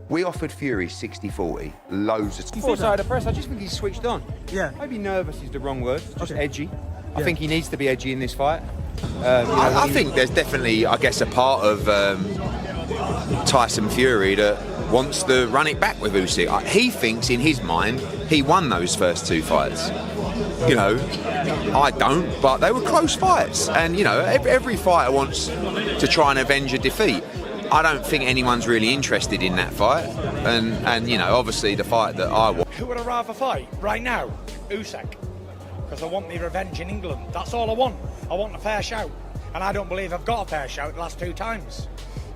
We offered Fury 60-40, loads of Before side of press, I just think he's switched on. Yeah. Maybe nervous is the wrong word, just Okay. edgy. Yeah. I think he needs to be edgy in this fight. I think there's definitely, I guess, a part of Tyson Fury that wants to run it back with Usyk. He thinks in his mind he won those first two fights. You know, I don't, but they were close fights. And, you know, every fighter wants to try and avenge a defeat. I don't think anyone's really interested in that fight. And you know, obviously the fight that I want. Who would I rather fight right now? Usyk. Because I want my revenge in England. That's all I want. I want a fair shout. And I don't believe I've got a fair shout the last 2 times.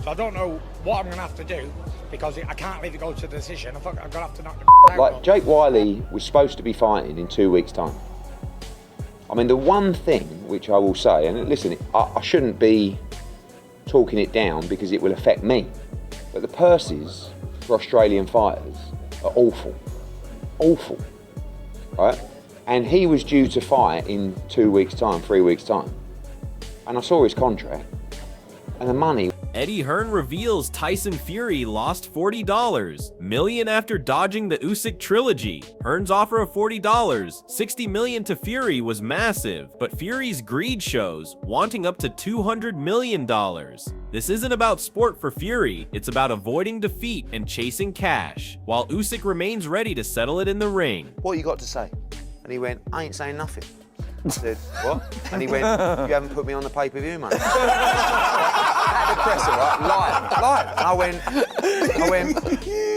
So I don't know what I'm going to have to do, because I can't leave it go to the decision. I'm going to have to knock the out. Like, Jake Wiley was supposed to be fighting in 2 weeks' time. I mean, the one thing which I will say, and listen, I shouldn't be talking it down because it will affect me, but the purses for Australian fighters are awful, right? And he was due to fight in 2 weeks' time, 3 weeks' time, and I saw his contract and the money. Eddie Hearn reveals Tyson Fury lost $40 million after dodging the Usyk Trilogy. Hearn's offer of $40, $60 million to Fury was massive, but Fury's greed shows, wanting up to $200 million. This isn't about sport for Fury, it's about avoiding defeat and chasing cash, while Usyk remains ready to settle it in the ring. What you got to say? And he went, I ain't saying nothing. I said, what? And he went, you haven't put me on the pay-per-view money. At the presser, right? Live. And I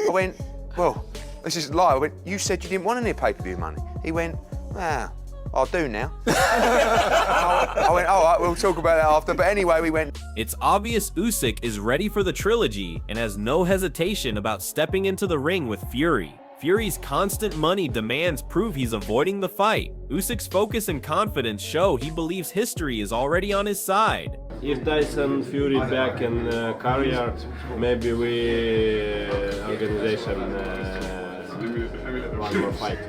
went, well, this is live. I went, you said you didn't want any pay-per-view money. He went, I'll do now. I went, all right, we'll talk about that after. But anyway, we went. It's obvious Usyk is ready for the trilogy and has no hesitation about stepping into the ring with Fury. Fury's constant money demands prove he's avoiding the fight. Usyk's focus and confidence show he believes history is already on his side. If Tyson Fury back in career, maybe we organization one more fight.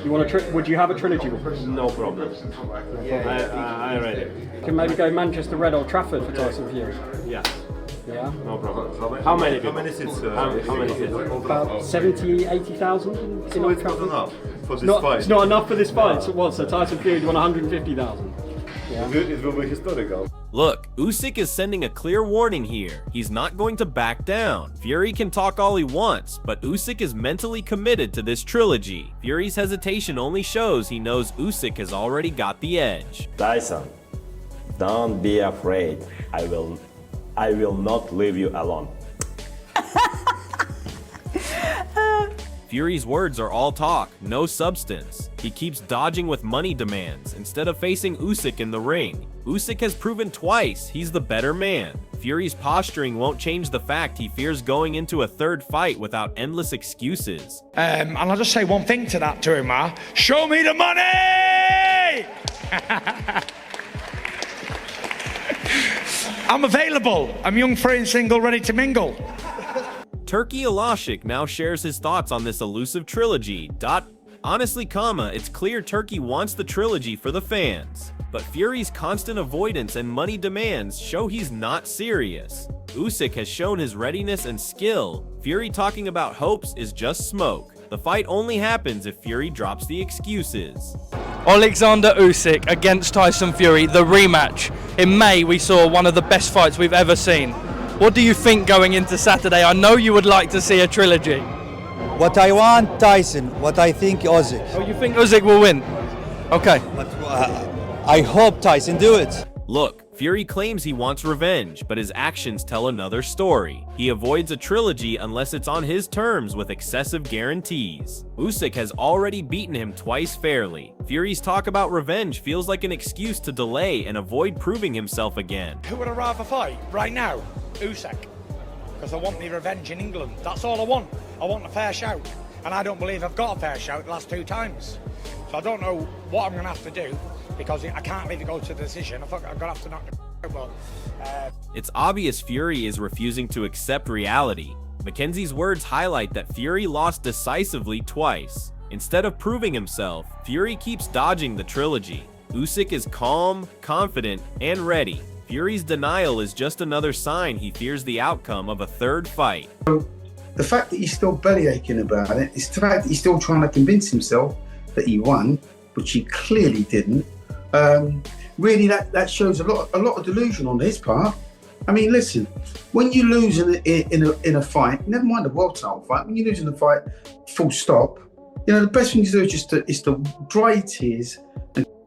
You want a would you have a trilogy with us? No problem. I ready. Can maybe go Manchester Red Old Trafford for Tyson Fury. Yeah. Yeah. No problem. How many people? How many seats? How many seats? About 70, 80,000. So it's not enough for this Not, fight. it's not enough for this fight. So what? So Tyson Fury won 150,000. Yeah. It will be historical. Look, Usyk is sending a clear warning here. He's not going to back down. Fury can talk all he wants, but Usyk is mentally committed to this trilogy. Fury's hesitation only shows he knows Usyk has already got the edge. Tyson, don't be afraid. I will not leave you alone. Fury's words are all talk, no substance. He keeps dodging with money demands instead of facing Usyk in the ring. Usyk has proven twice he's the better man. Fury's posturing won't change the fact he fears going into a third fight without endless excuses. And I'll just say one thing to that to him, show me the money! I'm available. I'm young, free and single, ready to mingle. Turkey Usyk now shares his thoughts on this elusive trilogy. Honestly, it's clear Turkey wants the trilogy for the fans. But Fury's constant avoidance and money demands show he's not serious. Usyk has shown his readiness and skill. Fury talking about hopes is just smoke. The fight only happens if Fury drops the excuses. Oleksandr Usyk against Tyson Fury, the rematch. In May, we saw one of the best fights we've ever seen. What do you think going into Saturday? I know you would like to see a trilogy. What I want, Tyson. What I think, Usyk. Oh, you think Usyk will win? Okay. But I hope Tyson do it. Look, Fury claims he wants revenge, but his actions tell another story. He avoids a trilogy unless it's on his terms with excessive guarantees. Usyk has already beaten him twice fairly. Fury's talk about revenge feels like an excuse to delay and avoid proving himself again. Who would I rather fight right now? Usyk. Because I want my revenge in England. That's all I want. I want a fair shout. And I don't believe I've got a fair shout the last 2 times. So I don't know what I'm going to have to do, because I can't leave it go to the decision. I'm going to have to knock the out. It's obvious Fury is refusing to accept reality. Mackenzie's words highlight that Fury lost decisively twice. Instead of proving himself, Fury keeps dodging the trilogy. Usyk is calm, confident, and ready. Fury's denial is just another sign he fears the outcome of a third fight. the fact that he's still belly aching about it, it's the fact that he's still trying to convince himself that he won, which he clearly didn't. Really, that shows a lot of delusion on his part. I mean, listen, when you lose in a fight, never mind a world title fight, when you lose in a fight, full stop, you know, the best thing to do is to dry your tears.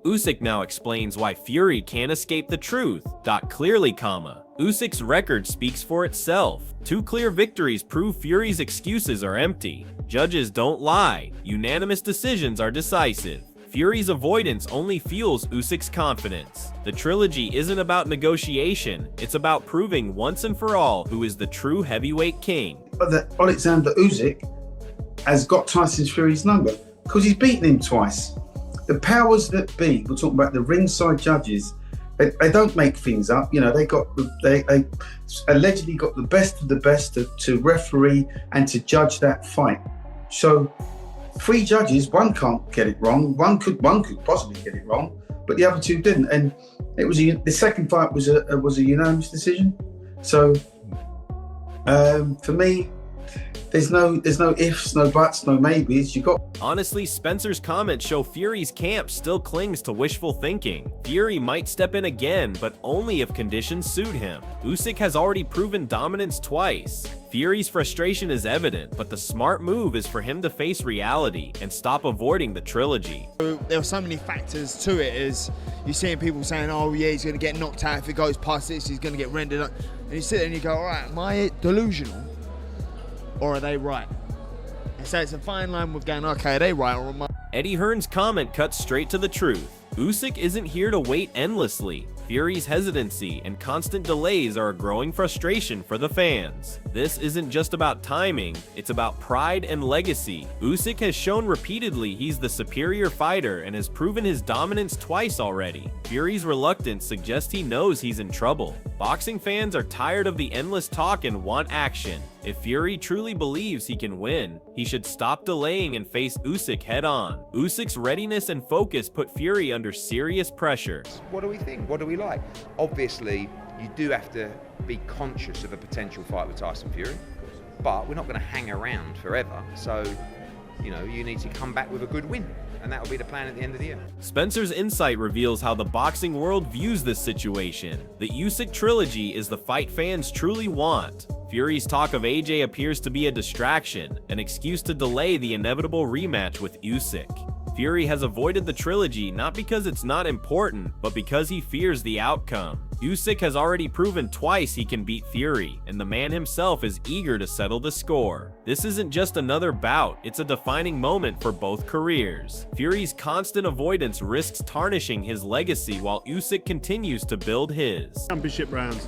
Usyk now explains why Fury can't escape the truth. Clearly, Usyk's record speaks for itself. 2 clear victories prove Fury's excuses are empty. Judges don't lie. Unanimous decisions are decisive. Fury's avoidance only fuels Usyk's confidence. The trilogy isn't about negotiation, it's about proving once and for all who is the true heavyweight king. But that Oleksandr Usyk has got Tyson Fury's number because he's beaten him twice. The powers that be, we're talking about the ringside judges, they don't make things up. You know, they allegedly got the best of the best to referee and to judge that fight. So 3 judges, one can't get it wrong, one could possibly get it wrong, but the other 2 didn't. And it was the second fight was a unanimous decision. So for me, there's no ifs, no buts, no maybes. You got. Honestly, Spencer's comments show Fury's camp still clings to wishful thinking. Fury might step in again, but only if conditions suit him. Usyk has already proven dominance twice. Fury's frustration is evident, but the smart move is for him to face reality and stop avoiding the trilogy. There are so many factors to it, as you're seeing people saying, oh yeah, he's going to get knocked out if it goes past this, he's going to get rendered up. And you sit there and you go, all right, am I delusional? Or are they right? And so it's a fine line with going, okay, are they right or am I? Eddie Hearn's comment cuts straight to the truth. Usyk isn't here to wait endlessly. Fury's hesitancy and constant delays are a growing frustration for the fans. This isn't just about timing, it's about pride and legacy. Usyk has shown repeatedly he's the superior fighter and has proven his dominance twice already. Fury's reluctance suggests he knows he's in trouble. Boxing fans are tired of the endless talk and want action. If Fury truly believes he can win, he should stop delaying and face Usyk head-on. Usyk's readiness and focus put Fury under serious pressure. What do we think? What do we like? Obviously, you do have to be conscious of a potential fight with Tyson Fury, but we're not going to hang around forever. So, you know, you need to come back with a good win, and that will be the plan at the end of the year. Spencer's insight reveals how the boxing world views this situation. The Usyk Trilogy is the fight fans truly want. Fury's talk of AJ appears to be a distraction, an excuse to delay the inevitable rematch with Usyk. Fury has avoided the trilogy not because it's not important, but because he fears the outcome. Usyk has already proven twice he can beat Fury, and the man himself is eager to settle the score. This isn't just another bout, it's a defining moment for both careers. Fury's constant avoidance risks tarnishing his legacy while Usyk continues to build his. Championship rounds.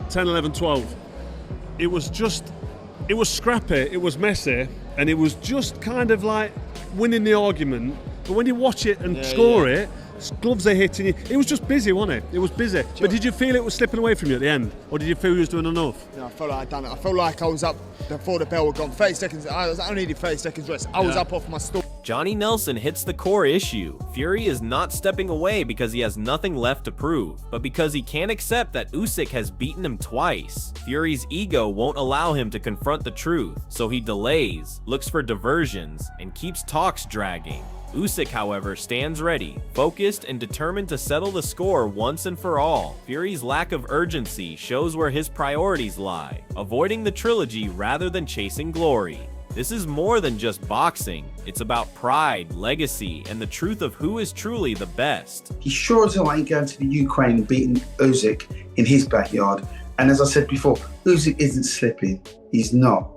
10, 11, 12. It was scrappy, it was messy, and it was just kind of like winning the argument. But when you watch it and score it, gloves are hitting you. It was just busy, wasn't it? It was busy. But did you feel it was slipping away from you at the end? Or did you feel you was doing enough? No, I felt like I'd done it. I felt like I was up before the bell had gone. 30 seconds, I only needed 30 seconds rest. I was up off my stool. Johnny Nelson hits the core issue. Fury is not stepping away because he has nothing left to prove, but because he can't accept that Usyk has beaten him twice. Fury's ego won't allow him to confront the truth, so he delays, looks for diversions, and keeps talks dragging. Usyk, however, stands ready, focused and determined to settle the score once and for all. Fury's lack of urgency shows where his priorities lie, avoiding the trilogy rather than chasing glory. This is more than just boxing. It's about pride, legacy, and the truth of who is truly the best. He sure as hell ain't going to the Ukraine and beating Usyk in his backyard. And as I said before, Usyk isn't slipping. He's not.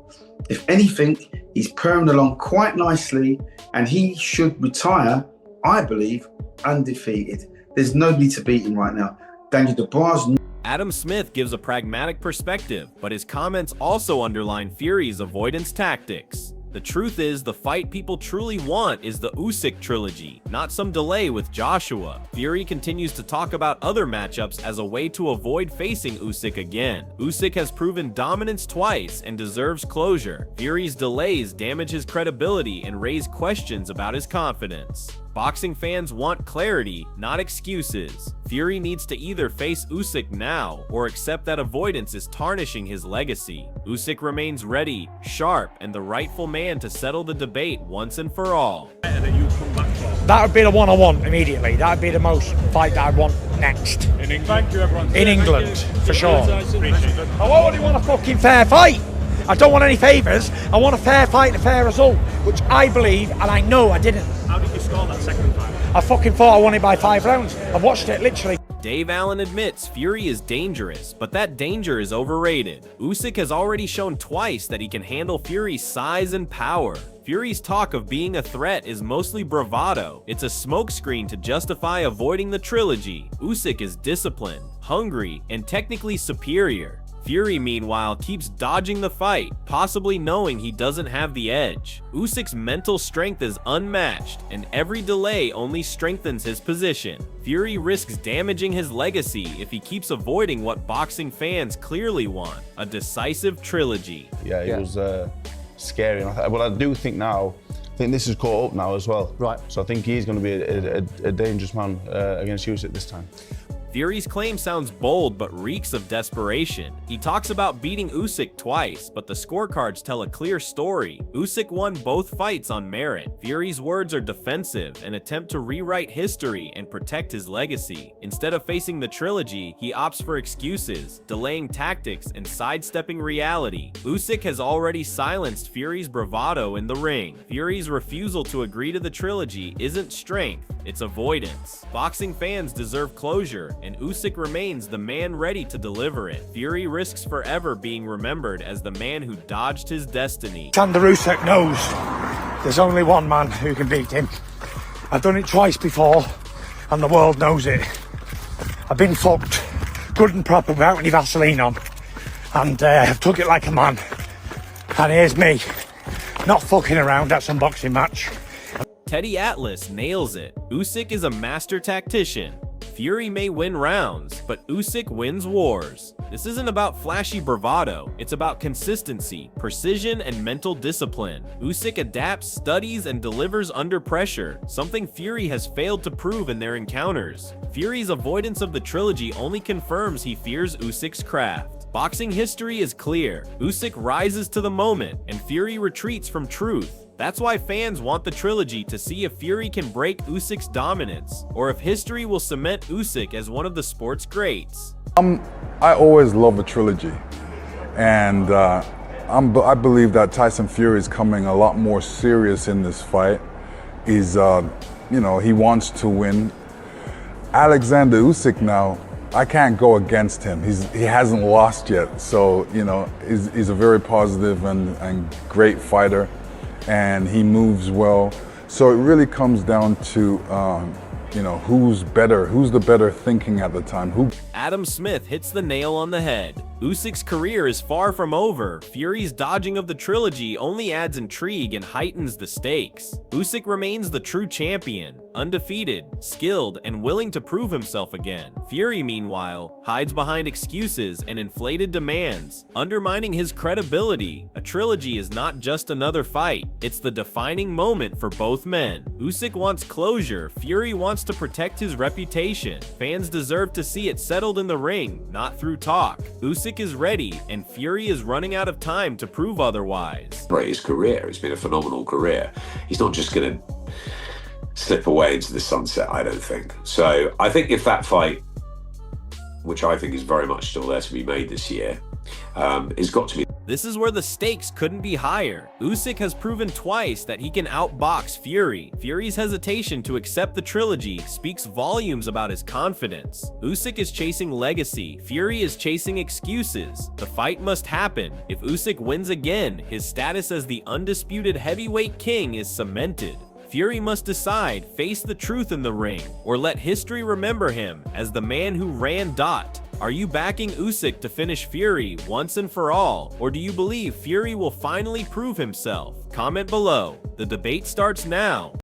If anything, he's purring along quite nicely, and he should retire, I believe, undefeated. There's nobody to beat him right now. Daniel Dubois. Adam Smith gives a pragmatic perspective, but his comments also underline Fury's avoidance tactics. The truth is, the fight people truly want is the Usyk trilogy, not some delay with Joshua. Fury continues to talk about other matchups as a way to avoid facing Usyk again. Usyk has proven dominance twice and deserves closure. Fury's delays damage his credibility and raise questions about his confidence. Boxing fans want clarity, not excuses. Fury needs to either face Usyk now or accept that avoidance is tarnishing his legacy. Usyk remains ready, sharp, and the rightful man to settle the debate once and for all. That would be the one I want immediately. That would be the most fight that I'd want next. In England. Thank you, everyone. In England, for sure. I only want a fucking fair fight. I don't want any favours. I want a fair fight and a fair result, which I believe and I know I didn't. How did you score that second time? I fucking thought I won it by 5 rounds. I've watched it literally. Dave Allen admits Fury is dangerous, but that danger is overrated. Usyk has already shown twice that he can handle Fury's size and power. Fury's talk of being a threat is mostly bravado. It's a smokescreen to justify avoiding the trilogy. Usyk is disciplined, hungry, and technically superior. Fury, meanwhile, keeps dodging the fight, possibly knowing he doesn't have the edge. Usyk's mental strength is unmatched, and every delay only strengthens his position. Fury risks damaging his legacy if he keeps avoiding what boxing fans clearly want, a decisive trilogy. Yeah, it was scary. But I do think now, this is caught up now as well. Right. So I think he's going to be a dangerous man against Usyk this time. Fury's claim sounds bold but reeks of desperation. He talks about beating Usyk twice, but the scorecards tell a clear story. Usyk won both fights on merit. Fury's words are defensive, an attempt to rewrite history and protect his legacy. Instead of facing the trilogy, he opts for excuses, delaying tactics and sidestepping reality. Usyk has already silenced Fury's bravado in the ring. Fury's refusal to agree to the trilogy isn't strength, it's avoidance. Boxing fans deserve closure, and Usyk remains the man ready to deliver it. Fury risks forever being remembered as the man who dodged his destiny. Oleksandr Usyk knows there's only one man who can beat him. I've done it twice before, and the world knows it. I've been fucked, good and proper, without any Vaseline on, and I've took it like a man. And here's me, not fucking around at some boxing match. Teddy Atlas nails it. Usyk is a master tactician. Fury may win rounds, but Usyk wins wars. This isn't about flashy bravado, it's about consistency, precision, and mental discipline. Usyk adapts, studies, and delivers under pressure, something Fury has failed to prove in their encounters. Fury's avoidance of the trilogy only confirms he fears Usyk's craft. Boxing history is clear. Usyk rises to the moment, and Fury retreats from truth. That's why fans want the trilogy to see if Fury can break Usyk's dominance, or if history will cement Usyk as one of the sport's greats. I always love a trilogy, and I believe that Tyson Fury is coming a lot more serious in this fight. He's, he wants to win. Oleksandr Usyk now, I can't go against him. He hasn't lost yet, so he's a very positive and great fighter. And he moves well. So it really comes down to, who's the better thinking at the time. Adam Smith hits the nail on the head. Usyk's career is far from over. Fury's dodging of the trilogy only adds intrigue and heightens the stakes. Usyk remains the true champion, undefeated, skilled, and willing to prove himself again. Fury, meanwhile, hides behind excuses and inflated demands, undermining his credibility. A trilogy is not just another fight, it's the defining moment for both men. Usyk wants closure, Fury wants to protect his reputation. Fans deserve to see it settled in the ring, not through talk. Usyk is ready, and Fury is running out of time to prove otherwise. His career, it's been a phenomenal career. He's not just going to slip away into the sunset, I don't think. So I think if that fight, which I think is very much still there to be made this year, has got to be. This is where the stakes couldn't be higher. Usyk has proven twice that he can outbox Fury. Fury's hesitation to accept the trilogy speaks volumes about his confidence. Usyk is chasing legacy. Fury is chasing excuses. The fight must happen. If Usyk wins again, his status as the undisputed heavyweight king is cemented. Fury must decide, face the truth in the ring, or let history remember him as the man who ran dot. Are you backing Usyk to finish Fury once and for all, or do you believe Fury will finally prove himself? Comment below. The debate starts now.